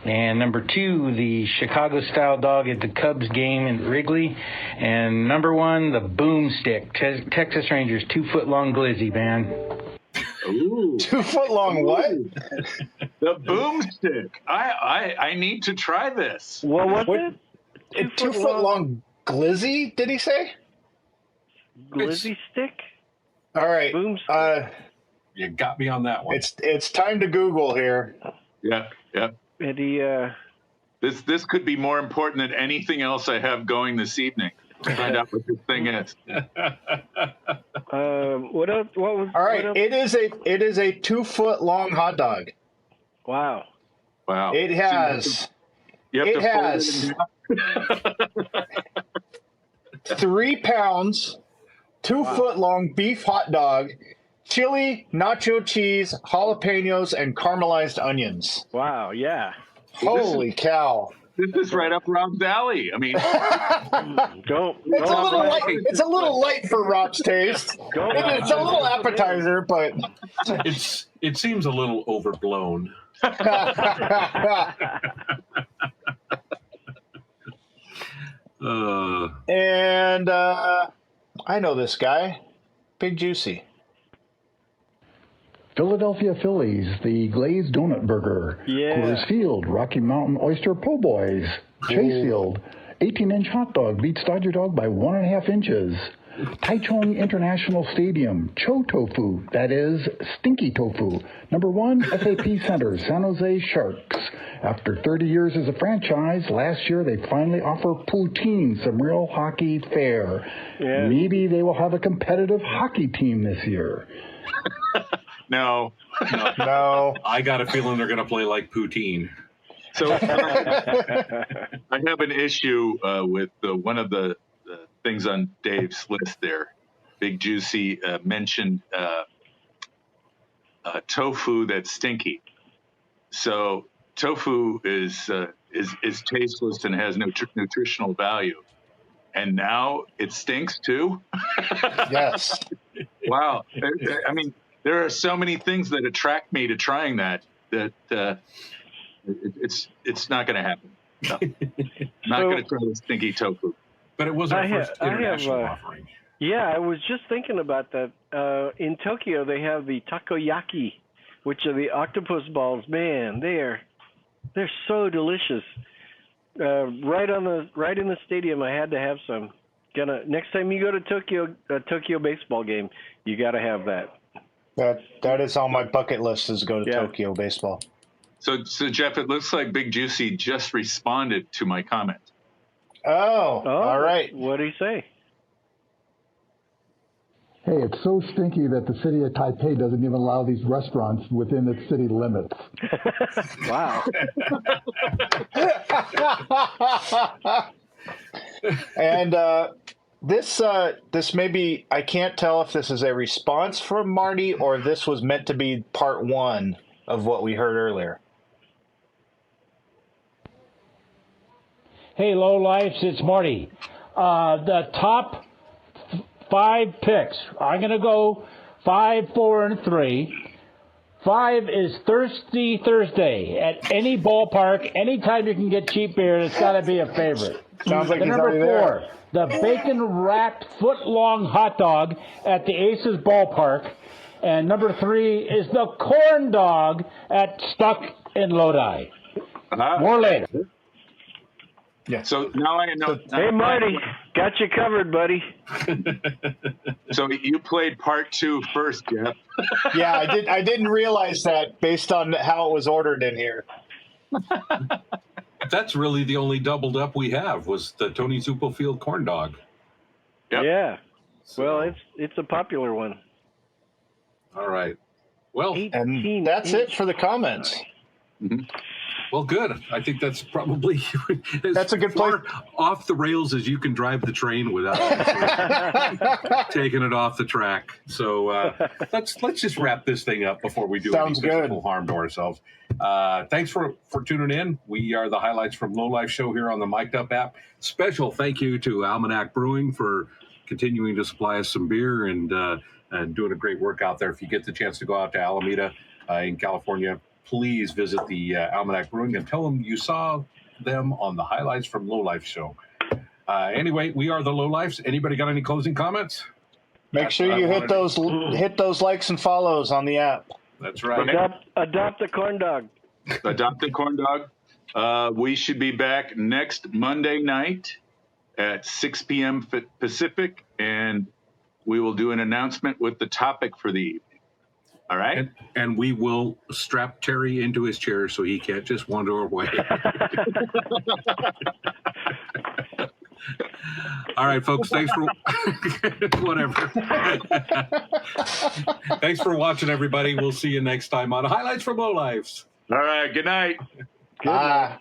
And number 2, the Chicago-style dog at the Cubs game in Wrigley. And number 1, the Boomstick, Texas Rangers 2-foot-long glizzy, man. Ooh. 2-foot-long what? The boomstick. I need to try this. Well, what's it? A 2-foot-long glizzy, did he say? Glizzy stick? All right. Boomstick. You got me on that one. It's time to Google here. Yeah. Eddie, This could be more important than anything else I have going this evening. Find out what this thing is. what else? What was? All right, what else? it is a 2-foot-long hot dog. Wow. Wow. It has You have it to fold has- it in half. 3 pounds, 2-foot-long beef hot dog, chili, nacho cheese, jalapenos, and caramelized onions. Wow. Yeah. Holy cow! This is right up Rob's alley. I mean, Don't. It's a little light. It's a little light for Rob's taste. It's a little appetizer, but it seems a little overblown. and I know this guy, Big Juicy. Philadelphia Phillies, the Glazed Donut Burger. Yeah. Coors Field, Rocky Mountain Oyster Po' Boys. Chase Field, 18-inch hot dog beats Dodger Dog by 1.5 inches. Taichung International Stadium, Cho Tofu, that is Stinky Tofu. Number 1, SAP Center, San Jose Sharks. After 30 years as a franchise, last year they finally offer poutine, some real hockey fare. Yeah. Maybe they will have a competitive hockey team this year. no. I got a feeling they're going to play like poutine. So I have an issue with one of the things on Dave's list there. Big Juicy mentioned tofu that's stinky. So tofu is tasteless and has no nutritional value, and now it stinks too. Yes. Wow. I mean, there are so many things that attract me to trying that it's not going to happen. No. Not going to try the stinky tofu. But it was our first international offering. Yeah, I was just thinking about that. In Tokyo, they have the takoyaki, which are the octopus balls. Man, they're so delicious. Right in the stadium, I had to have some. Next time you go to Tokyo baseball game, you got to have that. That is on my bucket list, is go to Tokyo baseball. So Jeff, it looks like Big Juicy just responded to my comment. Oh, all right. What did he say? Hey, it's so stinky that the city of Taipei doesn't even allow these restaurants within its city limits. Wow. And this maybe, I can't tell if this is a response from Marty or this was meant to be part one of what we heard earlier. Hey, Lowlifes, it's Marty. The top 5 picks. I'm going to go 5, 4, and 3. 5 is Thirsty Thursday. At any ballpark, anytime you can get cheap beer, it's got to be a favorite. Sounds like The he's number already 4, there. the bacon-wrapped foot-long hot dog at the Aces ballpark. And number 3 is the corn dog at Stuck in Lodi. More later. Yeah. So now I know. Hey, Marty, got you covered, buddy. So you played part 2 first, Jeff. Yeah, I didn't realize that based on how it was ordered in here. That's really the only doubled up we have was the Tony Zuppelfield corn dog. Yep. Yeah. So, Well, it's a popular one. all right. Well, And that's it for the comments. well, good. I think that's probably That's a good far off the rails as you can drive the train without taking it off the track. So let's just wrap this thing up before we do Sounds any physical good. harm to ourselves. Thanks for tuning in. We are the Highlights from Low Life show here on the Mic'd Up app. Special thank you to Almanac Brewing for continuing to supply us some beer and doing a great work out there. If you get the chance to go out to Alameda in California, please visit the Almanac Brewing and tell them you saw them on the Highlights from Low Life show. Anyway, we are the Low Lifes. Anybody got any closing comments? Make sure you hit those likes and follows on the app. That's right. Adopt a corn dog. Adopt a corn dog. We should be back next Monday night at 6 p.m. Pacific, and we will do an announcement with the topic for the evening. All right? And we will strap Terry into his chair so he can't just wander away. All right, folks, thanks for whatever. Thanks for watching, everybody. We'll see you next time on Highlights from Low Lives. All right. Good night. Ah.